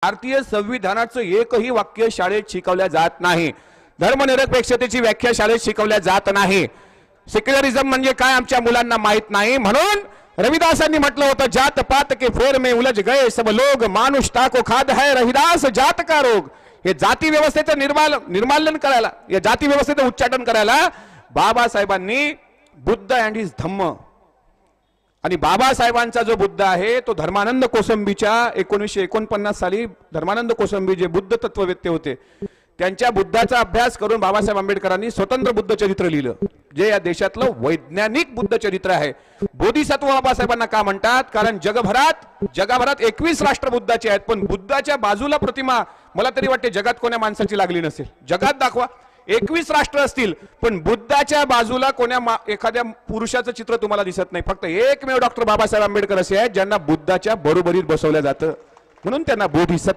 भारतीय संविधानाचं एकही वाक्य शाळेत शिकवल्या जात नाही। धर्मनिरपेक्षतेची व्याख्या शाळेत शिकवल्या जात नाही। सेक्युलरिझम म्हणजे काय आमच्या मुलांना माहित नाही। म्हणून रविदासांनी म्हटलं होतं, जात पात के फेर में उलझ गए सब लोग, मानुष ताको खाद है रविदास जात का रोग। हे जाती व्यवस्थेचं निर्मूलन करायला, या जाती व्यवस्थेचं उच्चाटन करायला बाबासाहेबांनी बुद्ध अँड हिज धम्म, आणि बाबासाहेबांचा जो बुद्ध आहे तो धर्मानंद कोसंबीच्या 1949 साली धर्मानंद कोसंबी जे बुद्ध तत्ववेत्ते होते त्यांच्या बुद्धाचा अभ्यास करून बाबासाहेब आंबेडकरांनी स्वतंत्र बुद्ध चरित्र लिहिलं, जे या देशातलं वैज्ञानिक बुद्ध चरित्र आहे। बोधिसत्व बाबासाहेबांना का म्हणतात? कारण जगभरात 21 राष्ट्र बुद्धाचे आहेत, पण बुद्धाच्या बाजूला प्रतिमा मला तरी वाटते जगात कोण्या माणसाची लागली नसेल। जगात दाखवा 21 राष्ट्र असतील पण बुद्धाच्या बाजूला कोण्या एखाद्या पुरुषाचं चित्र तुम्हाला दिसत नाही। फक्त एकमेव डॉक्टर बाबासाहेब आंबेडकर असे आहेत ज्यांना बुद्धाच्या बरोबरीत बसवलं जातं, म्हणून त्यांना बोधिसत्व